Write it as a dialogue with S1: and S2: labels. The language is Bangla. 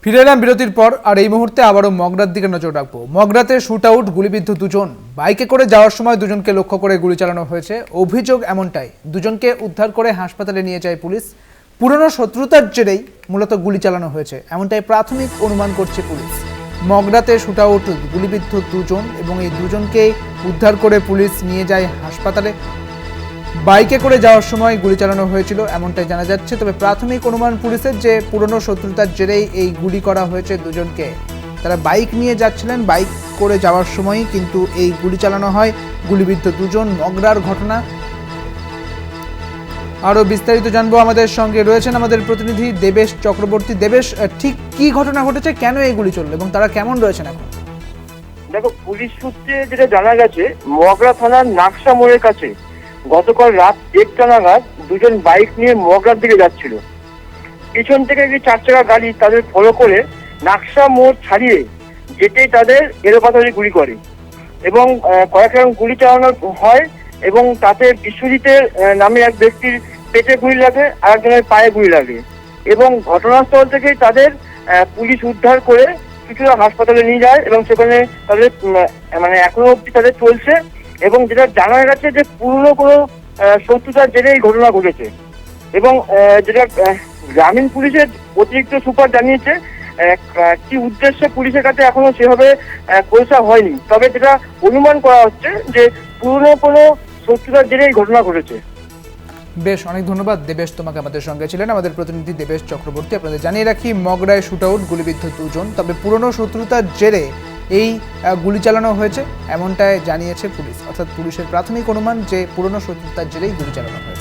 S1: ফিরে এলাম বিরতির পর। আর এই মুহূর্তে আবারও মগরার দিকে নজর রাখবো। মগরাতে শুট আউট, গুলিবিদ্ধ দুজন। বাইকে করে যাওয়ার সময় দুজনকে লক্ষ্য করে গুলি চালানো হয়েছে। অভিযোগ এমনটাই, দুজনকে উদ্ধার করে হাসপাতালে নিয়ে যায় পুলিশ। পুরনো শত্রুতার জেরেই মূলত গুলি চালানো হয়েছে, এমনটাই প্রাথমিক অনুমান করছে পুলিশ। মগরাতে শুট আউট, গুলিবিদ্ধ দুজন এবং এই দুজনকে উদ্ধার করে পুলিশ নিয়ে যায় হাসপাতালে। বাইকে করে যাওয়ার সময় গুলি চালানো হয়েছিল এমনটাই জানা যাচ্ছে। তবে প্রাথমিক অনুমান পুলিশের যে পুরনো শত্রুতার জেরেই এই গুলি করা হয়েছে দুজনকে। তারা বাইক নিয়ে যাচ্ছিলেন, বাইক করে যাওয়ার সময়ই কিন্তু এই গুলি চালানো হয়। গুলিবিদ্ধ দুজন, মগরার ঘটনা। আরও বিস্তারিত জানবো, আমাদের সঙ্গে রয়েছেন আমাদের প্রতিনিধি দেবেশ চক্রবর্তী। দেবেশ, ঠিক কি ঘটনা ঘটেছে, কেন এই গুলি চললো এবং তারা কেমন রয়েছেন এখন?
S2: দেখো, পুলিশ সূত্রে যেটা জানা গেছে, মগরা থানার নাকশা মোড়ের কাছে গতকাল রাত 1টা নাগাদ দুজন বাইক নিয়ে মগরার দিকে যাচ্ছিল। পিছন থেকে একটি 4 চাকা গাড়ি তাদের ফলো করে নাকশা মোড় ছাড়িয়ে যেতেই তাদের এলোপাতাড়ি গুলি করে এবং কয়েক রাউন্ড গুলি চালানো হয় এবং তাতে বিশ্বজিতের নামে এক ব্যক্তির পেটে গুলি লাগে, আর একজনের পায়ে গুলি লাগে এবং ঘটনাস্থল থেকেই তাদের পুলিশ উদ্ধার করে কিছুটা হাসপাতালে নিয়ে যায় এবং সেখানে তাদের এখনো অব্দি তাদের চলছে। এবং যেটা জানা গেছে যে পুরনো কোনো শত্রুতার জেরে এই ঘটনা ঘটেছে এবং যেটা গ্রামীণ পুলিশের অতিরিক্ত সুপার জানিয়েছে, কি উদ্দেশ্যে পুলিশের কাছে এখনো সেভাবে পরিষ্কার হয়নি। তবে যেটা অনুমান করা হচ্ছে যে পুরনো কোনো শত্রুতার জেরে এই ঘটনা ঘটেছে।
S1: বেশ, অনেক ধন্যবাদ দেবেশ, তোমাকে। আমাদের সঙ্গে ছিলেন আমাদের প্রতিনিধি দেবেশ চক্রবর্তী। আপনাদের জানিয়ে রাখি, মগরায় শুট আউট, গুলিবিদ্ধ দুজন। তবে পুরনো শত্রুতার জেরে এই গুলি চালানো হয়েছে এমনটাই জানিয়েছে পুলিশ। অর্থাৎ পুলিশের প্রাথমিক অনুমান যে পুরনো শত্রুতার জেরেই গুলি চালানো হয়েছে।